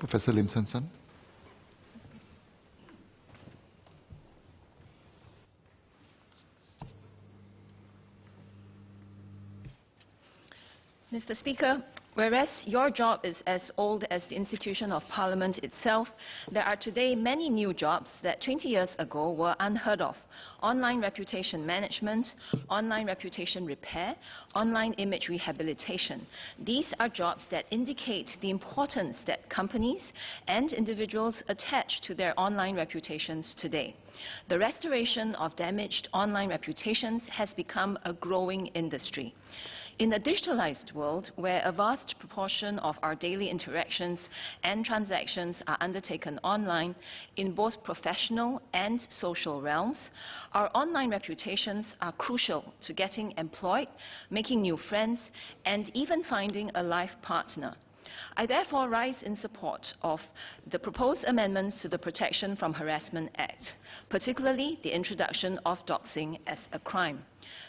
Professor Lim San San. Mr. Speaker, whereas your job is as old as the institution of Parliament itself, there are today many new jobs that 20 years ago were unheard of. Online reputation management, online reputation repair, online image rehabilitation. These are jobs that indicate the importance that companies and individuals attach to their online reputations today. The restoration of damaged online reputations has become a growing industry. In a digitalized world, where a vast proportion of our daily interactions and transactions are undertaken online in both professional and social realms, our online reputations are crucial to getting employed, making new friends, and even finding a life partner. I therefore rise in support of the proposed amendments to the Protection from Harassment Act, particularly the introduction of doxing as a crime.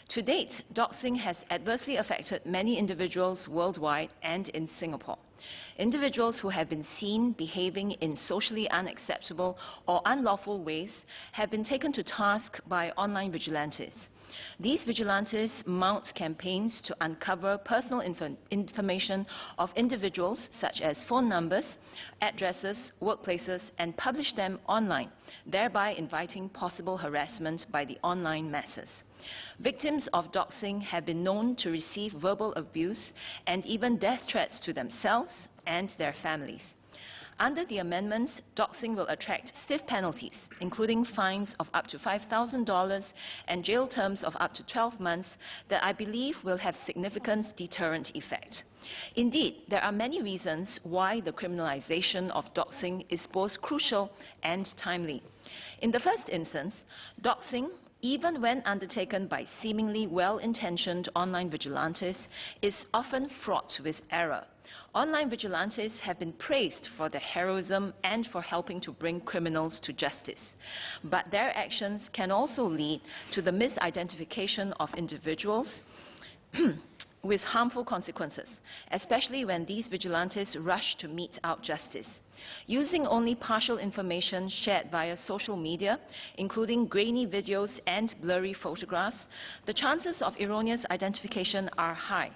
To date, doxing has adversely affected many individuals worldwide and in Singapore. Individuals who have been seen behaving in socially unacceptable or unlawful ways have been taken to task by online vigilantes. These vigilantes mount campaigns to uncover personal information of individuals, such as phone numbers, addresses, workplaces, and publish them online, thereby inviting possible harassment by the online masses. Victims of doxing have been known to receive verbal abuse and even death threats to themselves and their families. Under the amendments, doxing will attract stiff penalties, including fines of up to $5,000 and jail terms of up to 12 months that I believe will have significant deterrent effect. Indeed, there are many reasons why the criminalization of doxing is both crucial and timely. In the first instance, doxing, even when undertaken by seemingly well-intentioned online vigilantes, is often fraught with error. Online vigilantes have been praised for their heroism and for helping to bring criminals to justice. But their actions can also lead to the misidentification of individuals with harmful consequences, especially when these vigilantes rush to mete out justice. Using only partial information shared via social media, including grainy videos and blurry photographs, the chances of erroneous identification are high.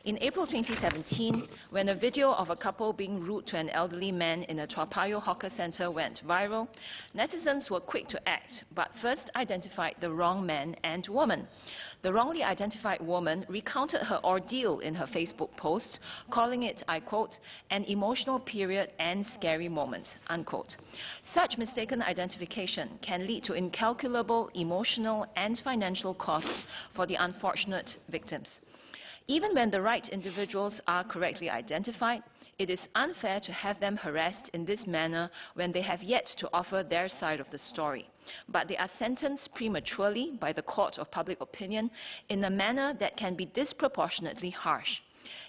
In April 2017, when a video of a couple being rude to an elderly man in a Toa Payoh hawker center went viral, netizens were quick to act, but first identified the wrong man and woman. The wrongly identified woman recounted her ordeal in her Facebook post, calling it, I quote, an emotional period and scary moment, unquote. Such mistaken identification can lead to incalculable emotional and financial costs for the unfortunate victims. Even when the right individuals are correctly identified, it is unfair to have them harassed in this manner when they have yet to offer their side of the story. But they are sentenced prematurely by the court of public opinion in a manner that can be disproportionately harsh.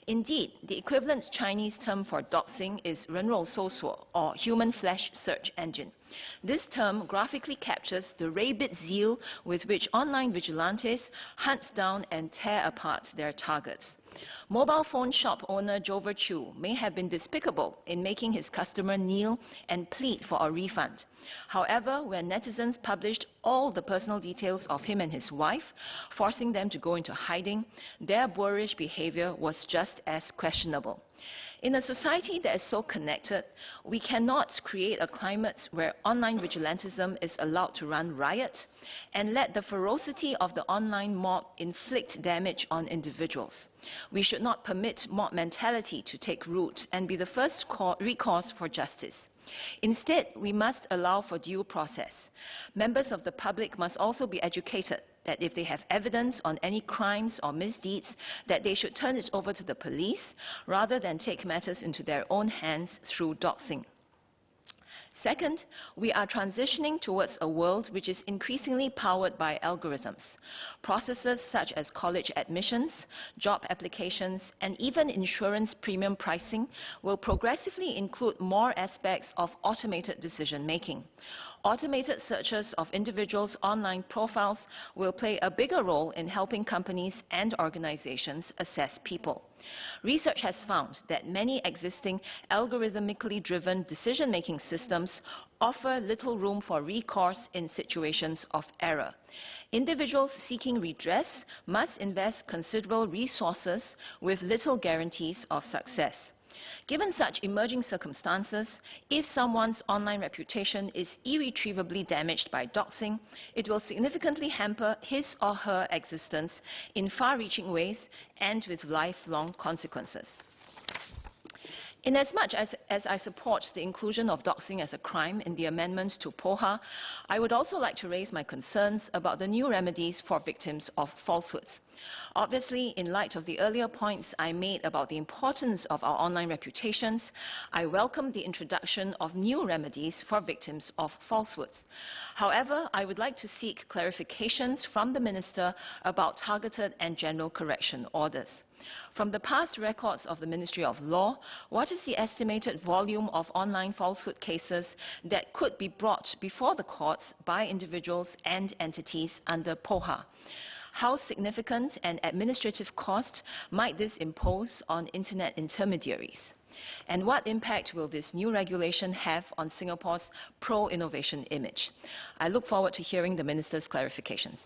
Indeed, the equivalent Chinese term for doxing is 人肉搜索, or human flesh search engine. This term graphically captures the rabid zeal with which online vigilantes hunt down and tear apart their targets. Mobile phone shop owner Jover Chu may have been despicable in making his customer kneel and plead for a refund. However, when netizens published all the personal details of him and his wife, forcing them to go into hiding, their boorish behavior was just as questionable. In a society that is so connected, we cannot create a climate where online vigilantism is allowed to run riot and let the ferocity of the online mob inflict damage on individuals. We should not permit mob mentality to take root and be the first recourse for justice. Instead, we must allow for due process. Members of the public must also be educated that if they have evidence on any crimes or misdeeds, that they should turn it over to the police rather than take matters into their own hands through doxing. Second, we are transitioning towards a world which is increasingly powered by algorithms. Processes such as college admissions, job applications, and even insurance premium pricing will progressively include more aspects of automated decision-making. Automated searches of individuals' online profiles will play a bigger role in helping companies and organizations assess people. Research has found that many existing algorithmically driven decision-making systems offer little room for recourse in situations of error. Individuals seeking redress must invest considerable resources with little guarantees of success. Given such emerging circumstances, if someone's online reputation is irretrievably damaged by doxing, it will significantly hamper his or her existence in far-reaching ways and with lifelong consequences. Inasmuch as I support the inclusion of doxing as a crime in the amendments to POHA, I would also like to raise my concerns about the new remedies for victims of falsehoods. Obviously, in light of the earlier points I made about the importance of our online reputations, I welcome the introduction of new remedies for victims of falsehoods. However, I would like to seek clarifications from the Minister about targeted and general correction orders. From the past records of the Ministry of Law, what is the estimated volume of online falsehood cases that could be brought before the courts by individuals and entities under POHA? How significant an administrative cost might this impose on internet intermediaries? And what impact will this new regulation have on Singapore's pro-innovation image? I look forward to hearing the Minister's clarifications.